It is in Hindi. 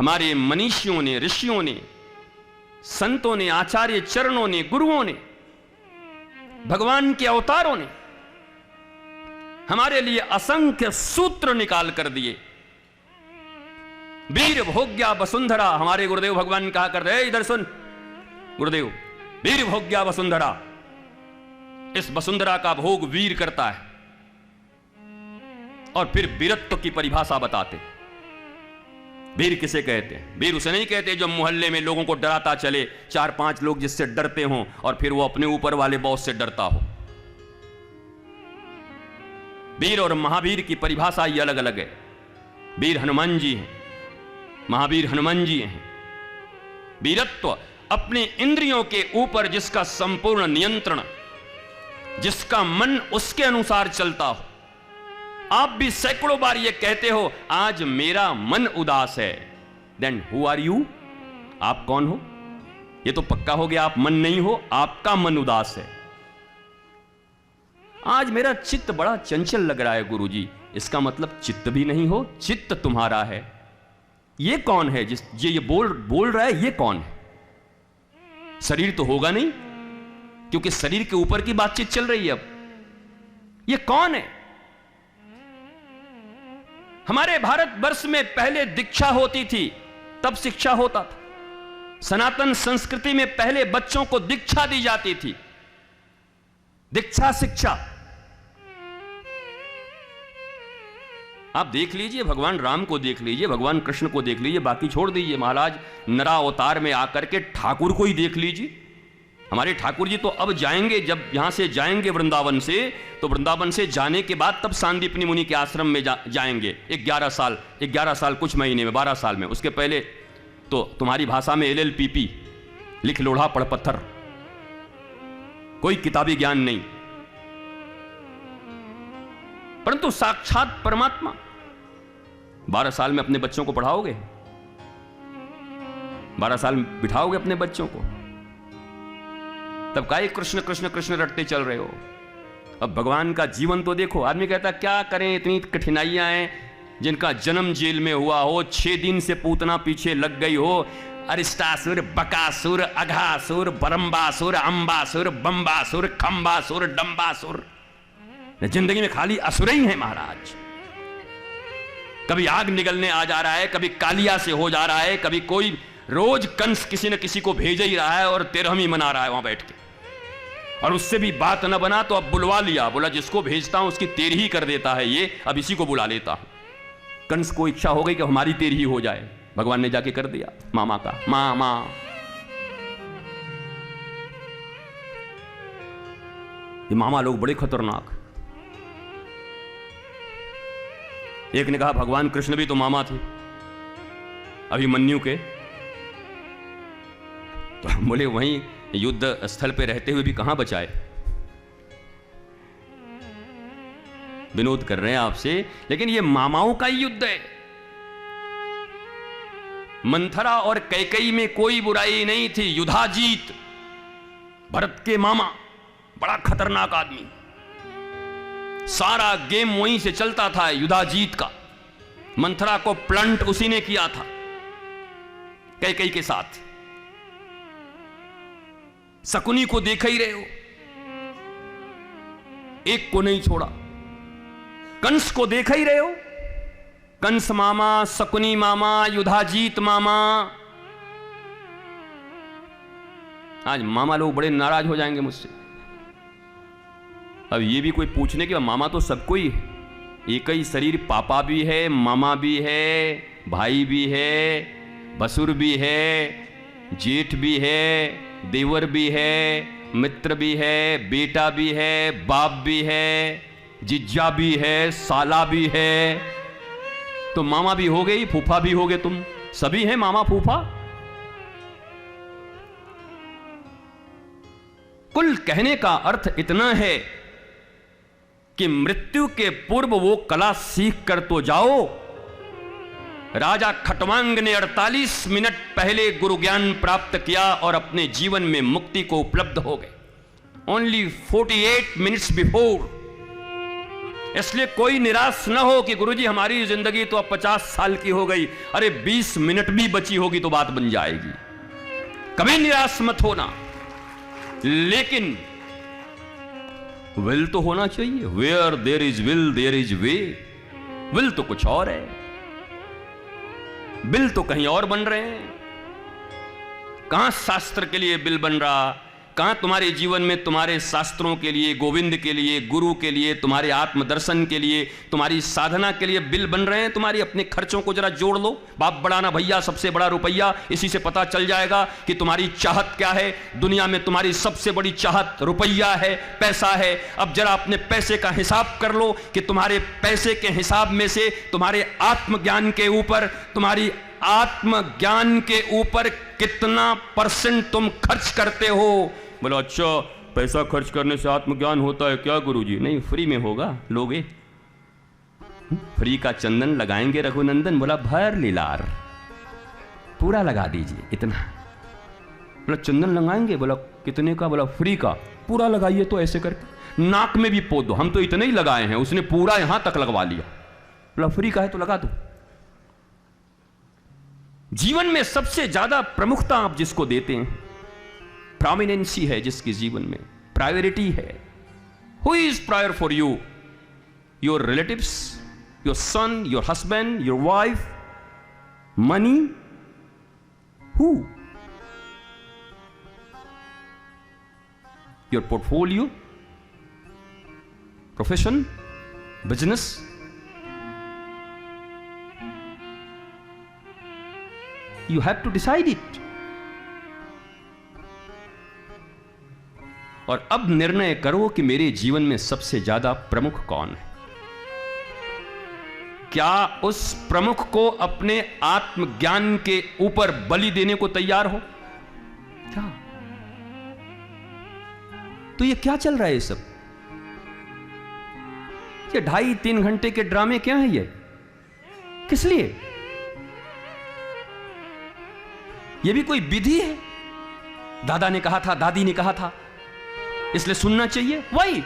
हमारे मनीषियों ने, ऋषियों ने, संतों ने, आचार्य चरणों ने, गुरुओं ने, भगवान के अवतारों ने हमारे लिए असंख्य सूत्र निकाल कर दिए। वीर भोग्या वसुंधरा, हमारे गुरुदेव भगवान कहा करते हैं, इधर सुन गुरुदेव, वीर भोग्या वसुंधरा, इस वसुंधरा का भोग वीर करता है। और फिर वीरत्व की परिभाषा बताते। वीर किसे कहते हैं? वीर उसे नहीं कहते जो मोहल्ले में लोगों को डराता चले, 4-5 लोग जिससे डरते हों और फिर वो अपने ऊपर वाले बॉस से डरता हो। वीर और महावीर की परिभाषा ही अलग अलग है। वीर हनुमान जी हैं, महावीर हनुमान जी हैं। वीरत्व अपने इंद्रियों के ऊपर जिसका संपूर्ण नियंत्रण, जिसका मन उसके अनुसार चलता हो। आप भी सैकड़ों बार ये कहते हो, आज मेरा मन उदास है। Then who are you? आप कौन हो? ये तो पक्का हो गया आप मन नहीं हो, आपका मन उदास है। आज मेरा चित्त बड़ा चंचल लग रहा है गुरुजी, इसका मतलब चित्त भी नहीं हो, चित्त तुम्हारा है। ये कौन है जिस ये बोल रहा है? ये कौन है? शरीर तो होगा नहीं, क्योंकि शरीर के ऊपर की बातचीत चल रही है। अब ये कौन है? हमारे भारतवर्ष में पहले दीक्षा होती थी, तब शिक्षा होता था। सनातन संस्कृति में पहले बच्चों को दीक्षा दी जाती थी, दीक्षा शिक्षा। आप देख लीजिए, भगवान राम को देख लीजिए, भगवान कृष्ण को देख लीजिए, बाकी छोड़ दीजिए। महाराज नरावतार में आकर के ठाकुर को ही देख लीजिए। हमारे ठाकुर जी तो अब जाएंगे, जब यहां से जाएंगे वृंदावन से, तो वृंदावन से जाने के बाद तब सांदीपनी मुनि के आश्रम में जाएंगे। 11 साल कुछ महीने में, 12 साल में। उसके पहले तो तुम्हारी भाषा में LLPP, लिख लोढ़ा पढ़ पत्थर, कोई किताबी ज्ञान नहीं। परंतु साक्षात परमात्मा 12 साल में अपने बच्चों को पढ़ाओगे? 12 साल में बिठाओगे अपने बच्चों को? तब काहे कृष्ण कृष्ण कृष्ण रटते चल रहे हो? अब भगवान का जीवन तो देखो। आदमी कहता क्या करें, इतनी कठिनाइयां हैं। जिनका जन्म जेल में हुआ हो, 6 दिन से पूतना पीछे लग गई हो, अरिष्टासुर, बकासुर, अघासुर, बरम्बासुर, अंबासुर, बम्बासुर, खंबासुर, डम्बासुर, जिंदगी में खाली असुर ही है महाराज। कभी आग निगलने आ जा रहा है, कभी कालिया से हो जा रहा है, कभी कोई रोज कंस किसी न किसी को भेज ही रहा है और 13वीं मना रहा है वहां बैठ के। और उससे भी बात न बना तो अब बुलवा लिया, बोला जिसको भेजता हूं उसकी 13 कर देता है ये, अब इसी को बुला लेता हूं। कंस को इच्छा हो गई कि हमारी 13 हो जाए, भगवान ने जाके कर दिया मामा का मामा। ये मामा लोग बड़े खतरनाक। एक ने कहा भगवान कृष्ण भी तो मामा थे अभिमन्यु के। तो बोले वहीं युद्ध स्थल पे रहते हुए भी कहां बचाए। विनोद कर रहे हैं आपसे, लेकिन ये मामाओं का ही युद्ध है। मंथरा और कैकेयी में कोई बुराई नहीं थी। युधाजीत भरत के मामा, बड़ा खतरनाक आदमी। सारा गेम वहीं से चलता था युधाजीत का। मंथरा को प्लांट उसी ने किया था कैकेयी के साथ। शकुनी को देख ही रहे हो, एक को नहीं छोड़ा। कंस को देख ही रहे हो, कंस मामा, शकुनी मामा, युधाजीत मामा। आज मामा लोग बड़े नाराज हो जाएंगे मुझसे। अब ये भी कोई पूछने कि मामा तो सबको ही है, एक ही शरीर। पापा भी है, मामा भी है, भाई भी है, भसुर भी है, जेठ भी है, देवर भी है, मित्र भी है, बेटा भी है, बाप भी है, जिज्जा भी है, साला भी है। तो मामा भी हो गई, फूफा भी हो गए, तुम सभी हैं मामा फूफा। कुल कहने का अर्थ इतना है कि मृत्यु के पूर्व वो कला सीख कर तो जाओ। राजा खटवांग ने 48 मिनट पहले गुरु ज्ञान प्राप्त किया और अपने जीवन में मुक्ति को उपलब्ध हो गए। ओनली 48 मिनट्स बिफोर इसलिए कोई निराश न हो कि गुरुजी हमारी जिंदगी तो अब 50 साल की हो गई, अरे 20 मिनट भी बची होगी तो बात बन जाएगी। कभी निराश मत होना, लेकिन विल तो होना चाहिए। Where there is will there is way. Will तो कुछ और है, बिल तो कहीं और बन रहे हैं। कहां शास्त्र के लिए बिल बन रहा, कहां तुम्हारे जीवन में तुम्हारे शास्त्रों के लिए, गोविंद के लिए, गुरु के लिए, तुम्हारे आत्मदर्शन के लिए, तुम्हारी साधना के लिए बिल बन रहे हैं। तुम्हारी अपने खर्चों को जरा जोड़ लो। बाप बढ़ाना भैया, सबसे बड़ा रुपया। इसी से पता चल जाएगा कि तुम्हारी चाहत क्या है। दुनिया में तुम्हारी सबसे बड़ी चाहत रुपया है, पैसा है। अब जरा अपने पैसे का हिसाब कर लो कि तुम्हारे पैसे के हिसाब में से तुम्हारे आत्मज्ञान के ऊपर, तुम्हारी आत्मज्ञान के ऊपर कितना % तुम खर्च करते हो। बोलो अच्छा, पैसा खर्च करने से आत्मज्ञान होता है क्या गुरुजी? नहीं, फ्री में होगा, लोगे। फ्री का चंदन लगाएंगे रघुनंदन? बोला भर लीलार, पूरा लगा दीजिए इतना। बोला चंदन लगाएंगे? बोला कितने का? बोला फ्री का। पूरा लगाइए तो ऐसे करके नाक में भी पोत दो। हम तो इतने ही लगाए हैं, उसने पूरा यहां तक लगवा लिया। बोला फ्री का है तो लगा दो। जीवन में सबसे ज्यादा प्रमुखता आप जिसको देते हैं, प्रोमिनेंसी है जिसके जीवन में, प्रायोरिटी है। Who is prior for you? Your relatives, your son, your husband, your wife, money? Who? Your portfolio, profession, business? You have to decide it. और अब निर्णय करो कि मेरे जीवन में सबसे ज्यादा प्रमुख कौन है। क्या उस प्रमुख को अपने आत्मज्ञान के ऊपर बलि देने को तैयार हो? क्या? तो ये क्या चल रहा है? ये सब ये 2.5-3 घंटे के ड्रामे क्या है? ये किस लिए? ये भी कोई विधि है? दादा ने कहा था, दादी ने कहा था, इसलिए सुनना चाहिए? वही